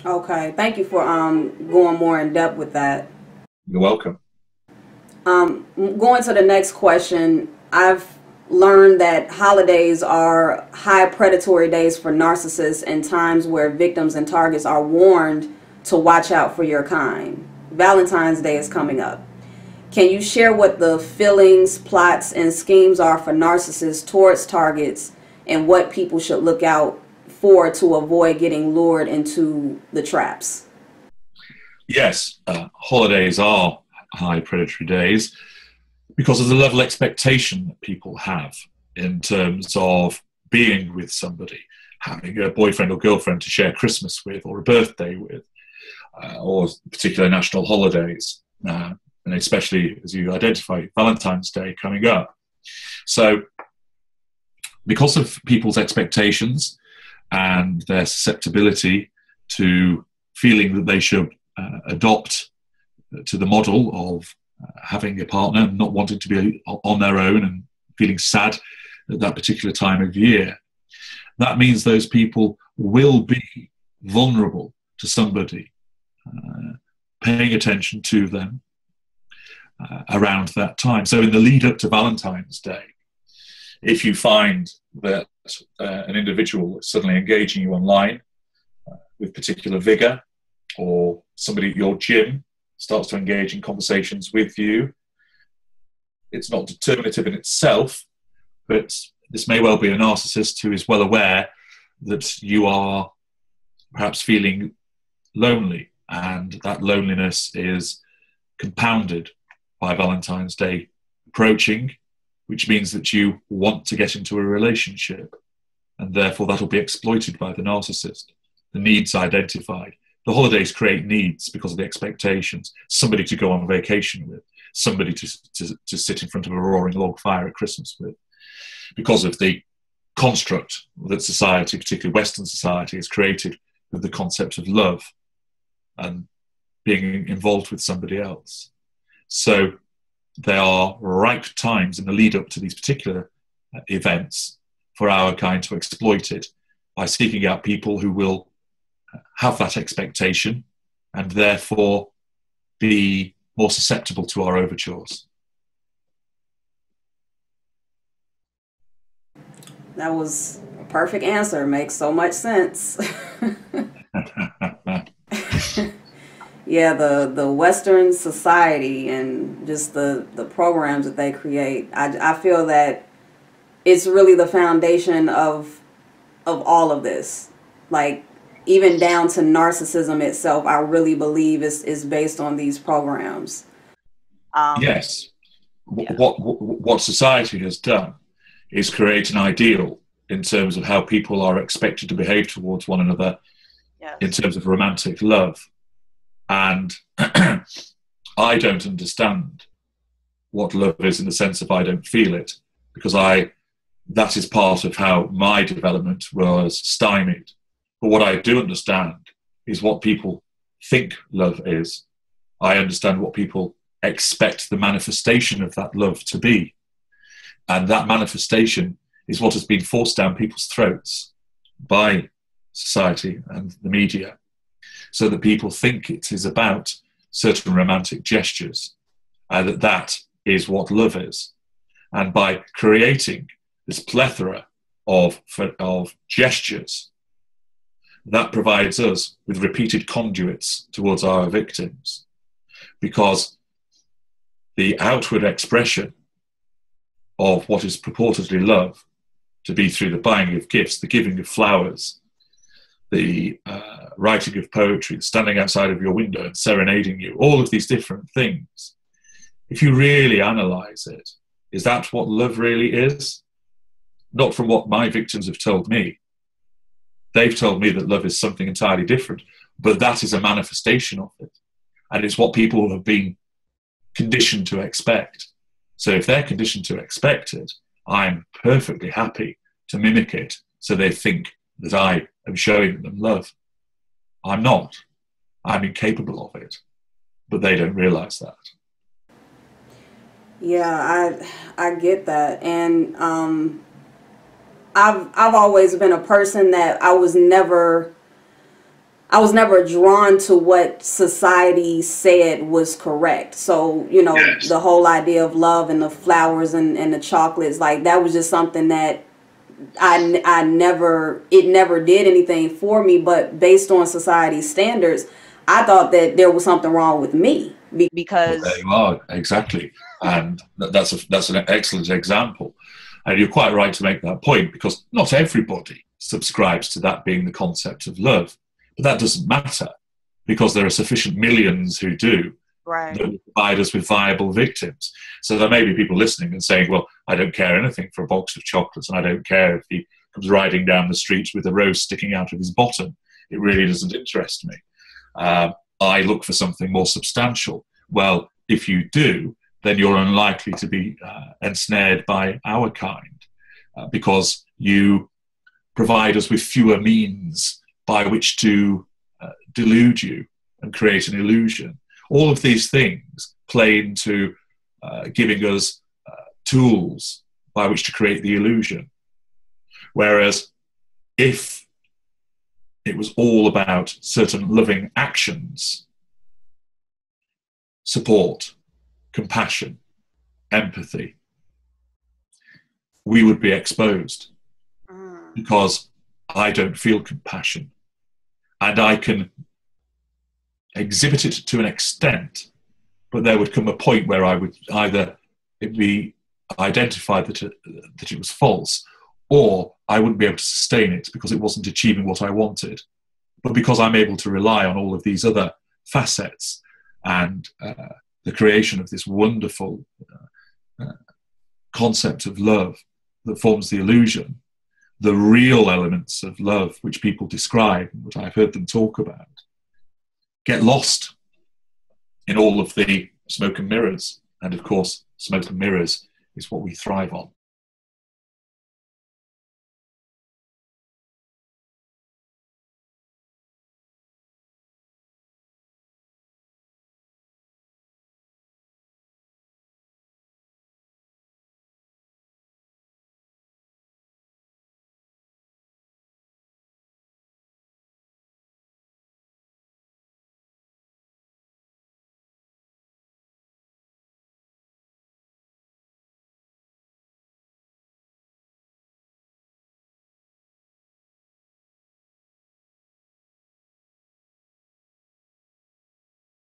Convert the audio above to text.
Okay, thank you for going more in depth with that. You're welcome. Going to the next question, I've learned that holidays are high predatory days for narcissists and times where victims and targets are warned to watch out for your kind. Valentine's Day is coming up. Can you share what the feelings, plots, and schemes are for narcissists towards targets and what people should look out for to avoid getting lured into the traps? Yes, holidays are high predatory days because of the level of expectation that people have in terms of being with somebody, having a boyfriend or girlfriend to share Christmas with, or a birthday with, or particular national holidays, and especially as you identify Valentine's Day coming up. So, because of people's expectations and their susceptibility to feeling that they should adopt to the model of having a partner and not wanting to be on their own and feeling sad at that particular time of year, that means those people will be vulnerable to somebody paying attention to them around that time. So in the lead up to Valentine's Day, if you find that an individual is suddenly engaging you online with particular vigor, or somebody at your gym starts to engage in conversations with you, it's not determinative in itself, but this may well be a narcissist who is well aware that you are perhaps feeling lonely, and that loneliness is compounded by Valentine's Day approaching, which means that you want to get into a relationship, and therefore that'll be exploited by the narcissist. The needs identified. The holidays create needs because of the expectations. Somebody to go on vacation with, somebody to sit in front of a roaring log fire at Christmas with, because of the construct that society, particularly Western society, has created with the concept of love and being involved with somebody else. So there are ripe times in the lead up to these particular events for our kind to exploit it by seeking out people who will have that expectation and therefore be more susceptible to our overtures. That was a perfect answer. Makes so much sense. Yeah, the Western society and just the programs that they create. I feel that it's really the foundation of all of this. Like, even down to narcissism itself, I really believe is based on these programs. Yes. Yeah. What society has done is create an ideal in terms of how people are expected to behave towards one another in Yes. terms of romantic love. And I don't understand what love is in the sense of I don't feel it, because that is part of how my development was stymied. But what I do understand is what people think love is. I understand what people expect the manifestation of that love to be. And that manifestation is what has been forced down people's throats by society and the media, so that people think it is about certain romantic gestures, and that is what love is. And by creating this plethora of gestures, that provides us with repeated conduits towards our victims, because the outward expression of what is purportedly love, to be through the buying of gifts, the giving of flowers, the writing of poetry, the standing outside of your window and serenading you, all of these different things, if you really analyse it, is that what love really is? Not from what my victims have told me. They've told me that love is something entirely different, but that is a manifestation of it. And it's what people have been conditioned to expect. So if they're conditioned to expect it, I'm perfectly happy to mimic it so they think that I am showing them love. I'm not. I'm incapable of it. But they don't realise that. Yeah, I get that, and I've always been a person that I was never I was never drawn to what society said was correct. So, you know, Yes. the whole idea of love and the flowers and the chocolates, like that was just something that I never, it never did anything for me. But based on society's standards, I thought that there was something wrong with me Well, because, there you are, exactly. And that's an excellent example. And you're quite right to make that point, because not everybody subscribes to that being the concept of love. But that doesn't matter, because there are sufficient millions who do, Right. that will provide us with viable victims. So there may be people listening and saying, well, I don't care anything for a box of chocolates, and I don't care if he comes riding down the street with a rose sticking out of his bottom. It really doesn't interest me. I look for something more substantial. Well, if you do, then you're unlikely to be ensnared by our kind, because you provide us with fewer means by which to delude you and create an illusion. All of these things play into giving us tools by which to create the illusion. Whereas if it was all about certain loving actions, support, compassion, empathy, we would be exposed, because I don't feel compassion, and I can exhibit it to an extent, but there would come a point where I would either it be identified that it was false, or I wouldn't be able to sustain it because it wasn't achieving what I wanted. But because I'm able to rely on all of these other facets and the creation of this wonderful concept of love that forms the illusion, the real elements of love which people describe, which I've heard them talk about, get lost in all of the smoke and mirrors. And of course, smoke and mirrors is what we thrive on.